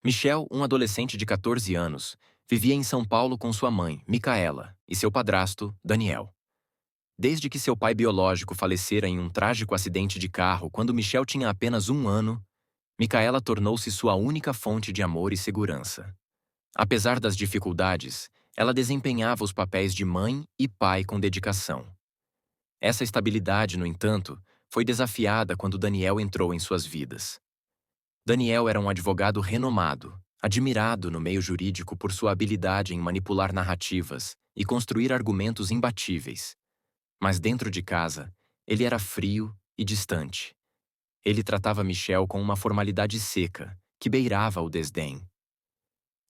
Michel, um adolescente de 14 anos, vivia em São Paulo com sua mãe, Micaela, e seu padrasto, Daniel. Desde que seu pai biológico falecera em um trágico acidente de carro quando Michel tinha apenas 1 ano, Micaela tornou-se sua única fonte de amor e segurança. Apesar das dificuldades, ela desempenhava os papéis de mãe e pai com dedicação. Essa estabilidade, no entanto, foi desafiada quando Daniel entrou em suas vidas. Daniel era um advogado renomado, admirado no meio jurídico por sua habilidade em manipular narrativas e construir argumentos imbatíveis. Mas dentro de casa, ele era frio e distante. Ele tratava Michel com uma formalidade seca, que beirava o desdém.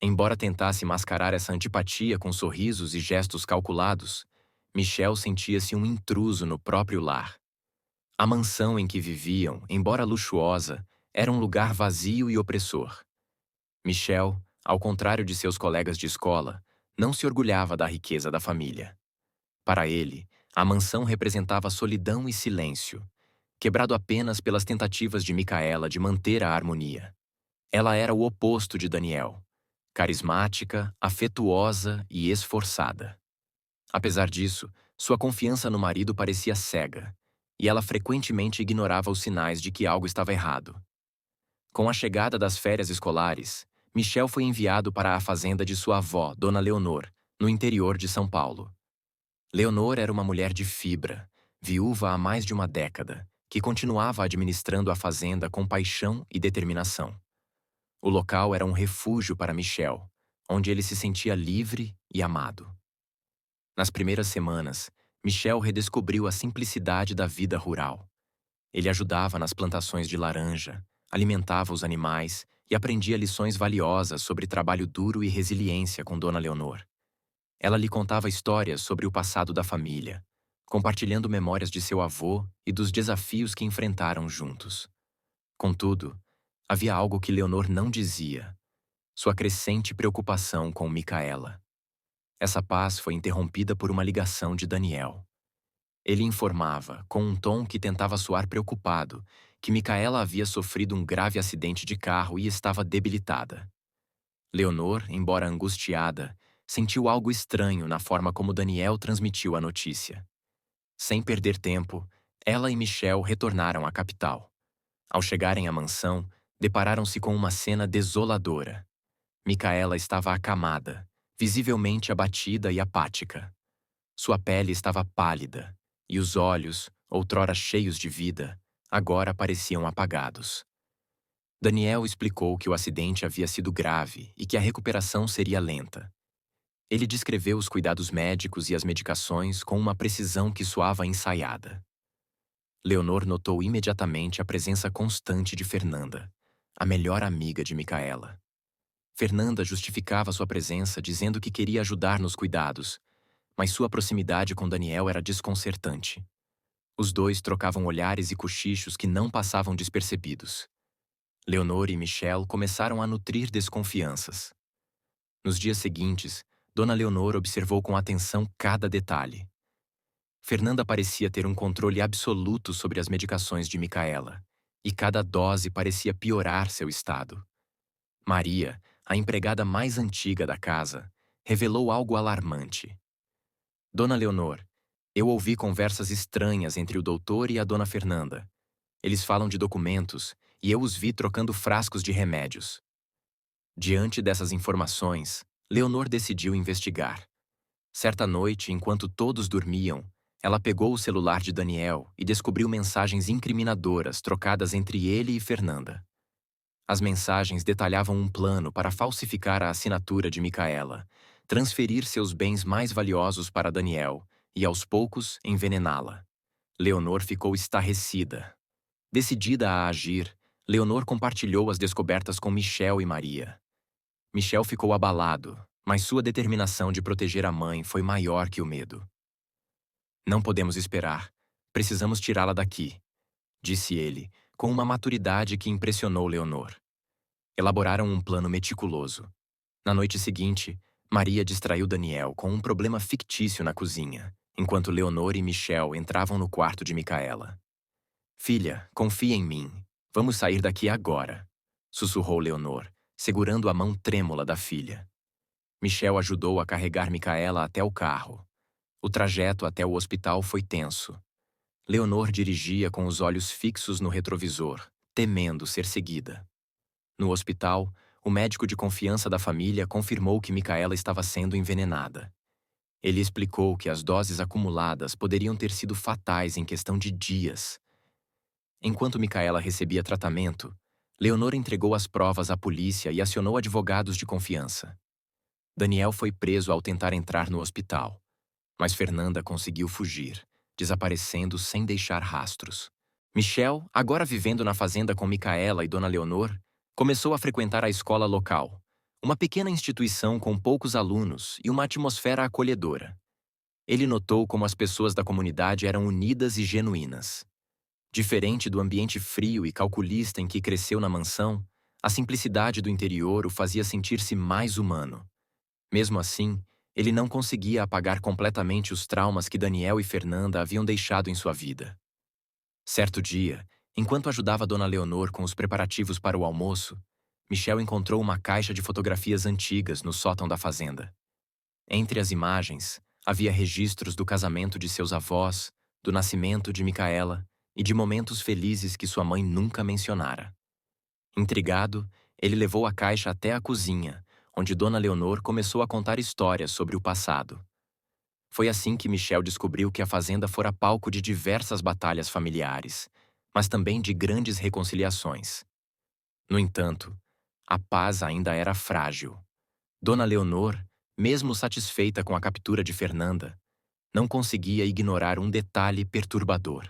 Embora tentasse mascarar essa antipatia com sorrisos e gestos calculados, Michel sentia-se um intruso no próprio lar. A mansão em que viviam, embora luxuosa, era um lugar vazio e opressor. Michel, ao contrário de seus colegas de escola, não se orgulhava da riqueza da família. Para ele, a mansão representava solidão e silêncio, quebrado apenas pelas tentativas de Micaela de manter a harmonia. Ela era o oposto de Daniel, carismática, afetuosa e esforçada. Apesar disso, sua confiança no marido parecia cega, e ela frequentemente ignorava os sinais de que algo estava errado. Com a chegada das férias escolares, Michel foi enviado para a fazenda de sua avó, Dona Leonor, no interior de São Paulo. Leonor era uma mulher de fibra, viúva há mais de uma década, que continuava administrando a fazenda com paixão e determinação. O local era um refúgio para Michel, onde ele se sentia livre e amado. Nas primeiras semanas, Michel redescobriu a simplicidade da vida rural. Ele ajudava nas plantações de laranja, alimentava os animais e aprendia lições valiosas sobre trabalho duro e resiliência com Dona Leonor. Ela lhe contava histórias sobre o passado da família, compartilhando memórias de seu avô e dos desafios que enfrentaram juntos. Contudo, havia algo que Leonor não dizia: sua crescente preocupação com Micaela. Essa paz foi interrompida por uma ligação de Daniel. Ele informava, com um tom que tentava soar preocupado, que Micaela havia sofrido um grave acidente de carro e estava debilitada. Leonor, embora angustiada, sentiu algo estranho na forma como Daniel transmitiu a notícia. Sem perder tempo, ela e Michel retornaram à capital. Ao chegarem à mansão, depararam-se com uma cena desoladora. Micaela estava acamada, visivelmente abatida e apática. Sua pele estava pálida, e os olhos, outrora cheios de vida, agora pareciam apagados. Daniel explicou que o acidente havia sido grave e que a recuperação seria lenta. Ele descreveu os cuidados médicos e as medicações com uma precisão que soava ensaiada. Leonor notou imediatamente a presença constante de Fernanda, a melhor amiga de Micaela. Fernanda justificava sua presença dizendo que queria ajudar nos cuidados, mas sua proximidade com Daniel era desconcertante. Os dois trocavam olhares e cochichos que não passavam despercebidos. Leonor e Michel começaram a nutrir desconfianças. Nos dias seguintes, Dona Leonor observou com atenção cada detalhe. Fernanda parecia ter um controle absoluto sobre as medicações de Micaela, e cada dose parecia piorar seu estado. Maria, a empregada mais antiga da casa, revelou algo alarmante. Dona Leonor, eu ouvi conversas estranhas entre o doutor e a Dona Fernanda. Eles falam de documentos e eu os vi trocando frascos de remédios. Diante dessas informações, Leonor decidiu investigar. Certa noite, enquanto todos dormiam, ela pegou o celular de Daniel e descobriu mensagens incriminadoras trocadas entre ele e Fernanda. As mensagens detalhavam um plano para falsificar a assinatura de Micaela, transferir seus bens mais valiosos para Daniel e, aos poucos, envenená-la. Leonor ficou estarrecida. Decidida a agir, Leonor compartilhou as descobertas com Michel e Maria. Michel ficou abalado, mas sua determinação de proteger a mãe foi maior que o medo. Não podemos esperar. Precisamos tirá-la daqui, disse ele, com uma maturidade que impressionou Leonor. Elaboraram um plano meticuloso. Na noite seguinte, Maria distraiu Daniel com um problema fictício na cozinha, enquanto Leonor e Michel entravam no quarto de Micaela. Filha, confia em mim. Vamos sair daqui agora, sussurrou Leonor, segurando a mão trêmula da filha. Michel ajudou a carregar Micaela até o carro. O trajeto até o hospital foi tenso. Leonor dirigia com os olhos fixos no retrovisor, temendo ser seguida. No hospital, o médico de confiança da família confirmou que Micaela estava sendo envenenada. Ele explicou que as doses acumuladas poderiam ter sido fatais em questão de dias. Enquanto Micaela recebia tratamento, Leonor entregou as provas à polícia e acionou advogados de confiança. Daniel foi preso ao tentar entrar no hospital, mas Fernanda conseguiu fugir, desaparecendo sem deixar rastros. Michel, agora vivendo na fazenda com Micaela e Dona Leonor, começou a frequentar a escola local, uma pequena instituição com poucos alunos e uma atmosfera acolhedora. Ele notou como as pessoas da comunidade eram unidas e genuínas. Diferente do ambiente frio e calculista em que cresceu na mansão, a simplicidade do interior o fazia sentir-se mais humano. Mesmo assim, ele não conseguia apagar completamente os traumas que Daniel e Fernanda haviam deixado em sua vida. Certo dia, enquanto ajudava Dona Leonor com os preparativos para o almoço, Michel encontrou uma caixa de fotografias antigas no sótão da fazenda. Entre as imagens, havia registros do casamento de seus avós, do nascimento de Micaela e de momentos felizes que sua mãe nunca mencionara. Intrigado, ele levou a caixa até a cozinha, onde Dona Leonor começou a contar histórias sobre o passado. Foi assim que Michel descobriu que a fazenda fora palco de diversas batalhas familiares, mas também de grandes reconciliações. No entanto, a paz ainda era frágil. Dona Leonor, mesmo satisfeita com a captura de Fernanda, não conseguia ignorar um detalhe perturbador.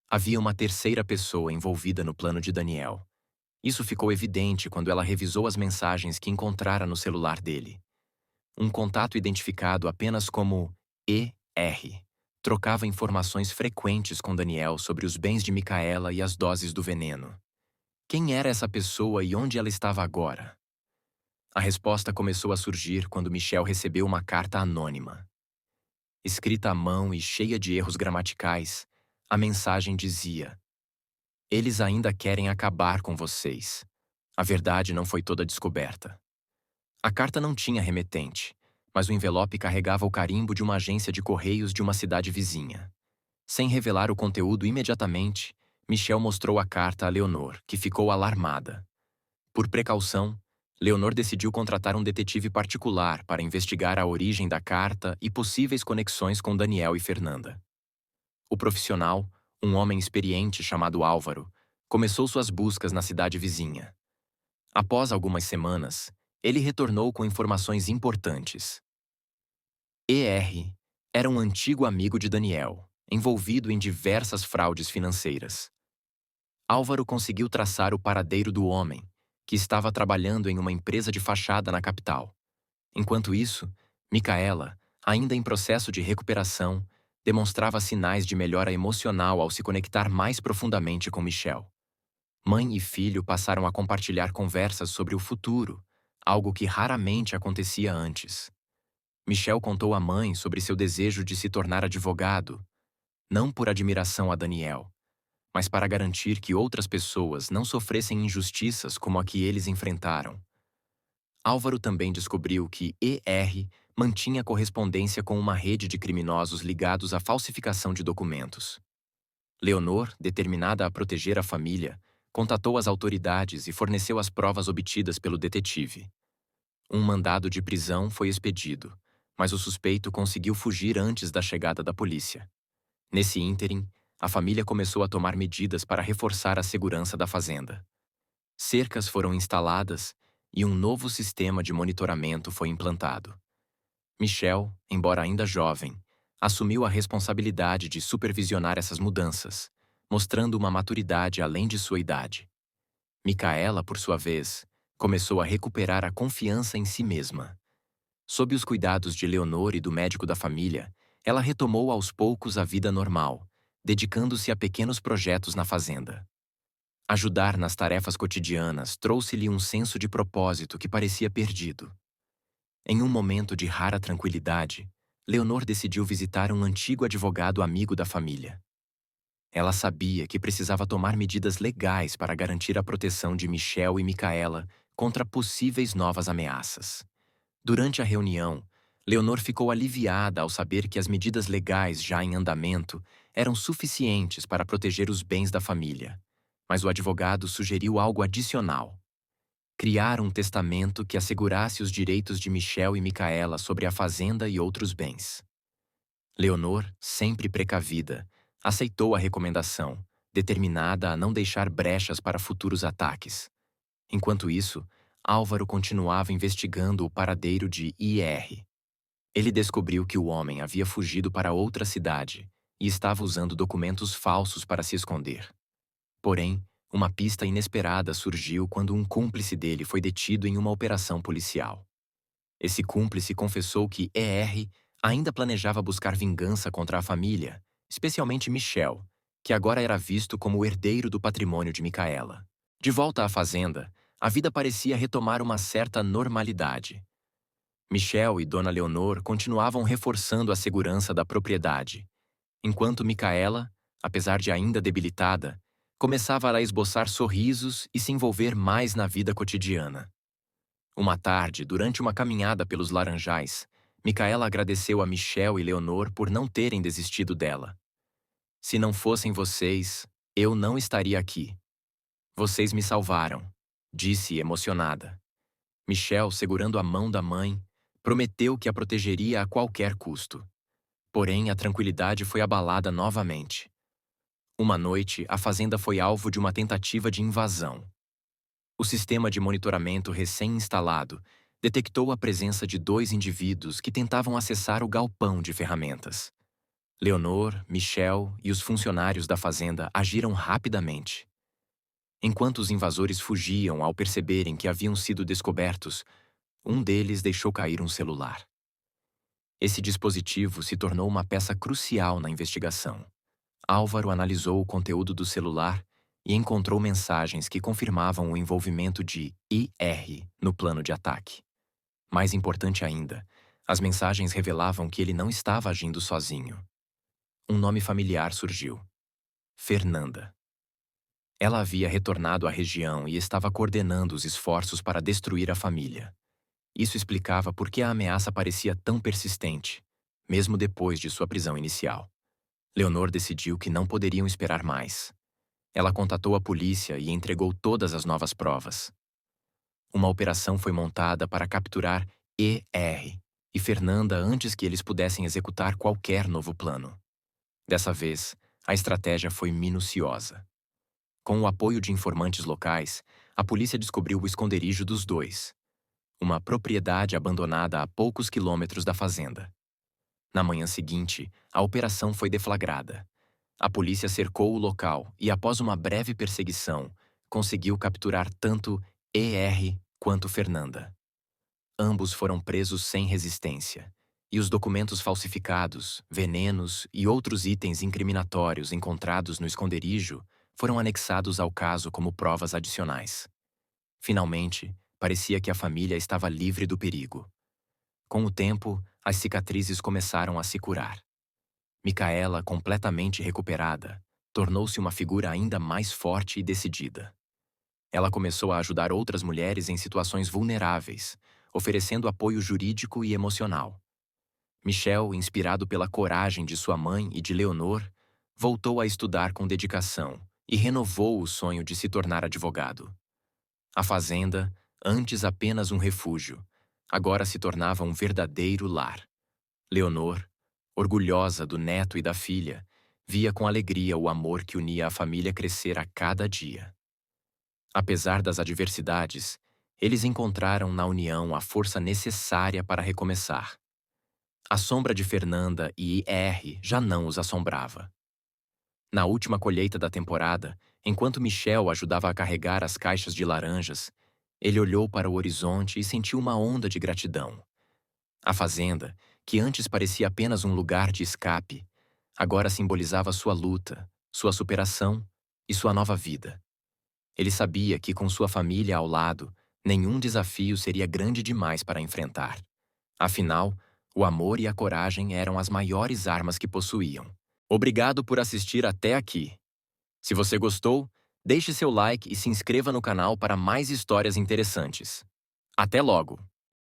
Havia uma terceira pessoa envolvida no plano de Daniel. Isso ficou evidente quando ela revisou as mensagens que encontrara no celular dele. Um contato identificado apenas como ER trocava informações frequentes com Daniel sobre os bens de Micaela e as doses do veneno. Quem era essa pessoa e onde ela estava agora? A resposta começou a surgir quando Michel recebeu uma carta anônima. Escrita à mão e cheia de erros gramaticais, a mensagem dizia: "Eles ainda querem acabar com vocês. A verdade não foi toda descoberta." A carta não tinha remetente, mas o envelope carregava o carimbo de uma agência de correios de uma cidade vizinha. Sem revelar o conteúdo imediatamente, Michel mostrou a carta a Leonor, que ficou alarmada. Por precaução, Leonor decidiu contratar um detetive particular para investigar a origem da carta e possíveis conexões com Daniel e Fernanda. O profissional, um homem experiente chamado Álvaro, começou suas buscas na cidade vizinha. Após algumas semanas, ele retornou com informações importantes. ER era um antigo amigo de Daniel, envolvido em diversas fraudes financeiras. Álvaro conseguiu traçar o paradeiro do homem, que estava trabalhando em uma empresa de fachada na capital. Enquanto isso, Micaela, ainda em processo de recuperação, demonstrava sinais de melhora emocional ao se conectar mais profundamente com Michel. Mãe e filho passaram a compartilhar conversas sobre o futuro, algo que raramente acontecia antes. Michel contou à mãe sobre seu desejo de se tornar advogado, não por admiração a Daniel, mas para garantir que outras pessoas não sofressem injustiças como a que eles enfrentaram. Álvaro também descobriu que ER mantinha correspondência com uma rede de criminosos ligados à falsificação de documentos. Leonor, determinada a proteger a família, contatou as autoridades e forneceu as provas obtidas pelo detetive. Um mandado de prisão foi expedido, mas o suspeito conseguiu fugir antes da chegada da polícia. Nesse ínterim, a família começou a tomar medidas para reforçar a segurança da fazenda. Cercas foram instaladas e um novo sistema de monitoramento foi implantado. Michel, embora ainda jovem, assumiu a responsabilidade de supervisionar essas mudanças, mostrando uma maturidade além de sua idade. Micaela, por sua vez, começou a recuperar a confiança em si mesma. Sob os cuidados de Leonor e do médico da família, ela retomou aos poucos a vida normal, dedicando-se a pequenos projetos na fazenda. Ajudar nas tarefas cotidianas trouxe-lhe um senso de propósito que parecia perdido. Em um momento de rara tranquilidade, Leonor decidiu visitar um antigo advogado amigo da família. Ela sabia que precisava tomar medidas legais para garantir a proteção de Michel e Micaela contra possíveis novas ameaças. Durante a reunião, Leonor ficou aliviada ao saber que as medidas legais já em andamento eram suficientes para proteger os bens da família. Mas o advogado sugeriu algo adicional: criar um testamento que assegurasse os direitos de Michel e Micaela sobre a fazenda e outros bens. Leonor, sempre precavida, aceitou a recomendação, determinada a não deixar brechas para futuros ataques. Enquanto isso, Álvaro continuava investigando o paradeiro de IR. Ele descobriu que o homem havia fugido para outra cidade e estava usando documentos falsos para se esconder. Porém, uma pista inesperada surgiu quando um cúmplice dele foi detido em uma operação policial. Esse cúmplice confessou que ER ainda planejava buscar vingança contra a família, especialmente Michel, que agora era visto como o herdeiro do patrimônio de Micaela. De volta à fazenda, a vida parecia retomar uma certa normalidade. Michel e Dona Leonor continuavam reforçando a segurança da propriedade, enquanto Micaela, apesar de ainda debilitada, começava a esboçar sorrisos e se envolver mais na vida cotidiana. Uma tarde, durante uma caminhada pelos laranjais, Micaela agradeceu a Michel e Leonor por não terem desistido dela. Se não fossem vocês, eu não estaria aqui. Vocês me salvaram, disse emocionada. Michel, segurando a mão da mãe, prometeu que a protegeria a qualquer custo. Porém, a tranquilidade foi abalada novamente. Uma noite, a fazenda foi alvo de uma tentativa de invasão. O sistema de monitoramento recém-instalado detectou a presença de 2 indivíduos que tentavam acessar o galpão de ferramentas. Leonor, Michel e os funcionários da fazenda agiram rapidamente. Enquanto os invasores fugiam ao perceberem que haviam sido descobertos, um deles deixou cair um celular. Esse dispositivo se tornou uma peça crucial na investigação. Álvaro analisou o conteúdo do celular e encontrou mensagens que confirmavam o envolvimento de IR no plano de ataque. Mais importante ainda, as mensagens revelavam que ele não estava agindo sozinho. Um nome familiar surgiu: Fernanda. Ela havia retornado à região e estava coordenando os esforços para destruir a família. Isso explicava por que a ameaça parecia tão persistente, mesmo depois de sua prisão inicial. Leonor decidiu que não poderiam esperar mais. Ela contatou a polícia e entregou todas as novas provas. Uma operação foi montada para capturar ER e Fernanda antes que eles pudessem executar qualquer novo plano. Dessa vez, a estratégia foi minuciosa. Com o apoio de informantes locais, a polícia descobriu o esconderijo dos dois, uma propriedade abandonada a poucos quilômetros da fazenda. Na manhã seguinte, a operação foi deflagrada. A polícia cercou o local e, após uma breve perseguição, conseguiu capturar tanto ER quanto Fernanda. Ambos foram presos sem resistência, e os documentos falsificados, venenos e outros itens incriminatórios encontrados no esconderijo foram anexados ao caso como provas adicionais. Finalmente, parecia que a família estava livre do perigo. Com o tempo, as cicatrizes começaram a se curar. Micaela, completamente recuperada, tornou-se uma figura ainda mais forte e decidida. Ela começou a ajudar outras mulheres em situações vulneráveis, oferecendo apoio jurídico e emocional. Michel, inspirado pela coragem de sua mãe e de Leonor, voltou a estudar com dedicação e renovou o sonho de se tornar advogado. A fazenda, antes apenas um refúgio, agora se tornava um verdadeiro lar. Leonor, orgulhosa do neto e da filha, via com alegria o amor que unia a família crescer a cada dia. Apesar das adversidades, eles encontraram na união a força necessária para recomeçar. A sombra de Fernanda e IR já não os assombrava. Na última colheita da temporada, enquanto Michel ajudava a carregar as caixas de laranjas, ele olhou para o horizonte e sentiu uma onda de gratidão. A fazenda, que antes parecia apenas um lugar de escape, agora simbolizava sua luta, sua superação e sua nova vida. Ele sabia que, com sua família ao lado, nenhum desafio seria grande demais para enfrentar. Afinal, o amor e a coragem eram as maiores armas que possuíam. Obrigado por assistir até aqui. Se você gostou, Deixe seu like e se inscreva no canal para mais histórias interessantes. Até logo!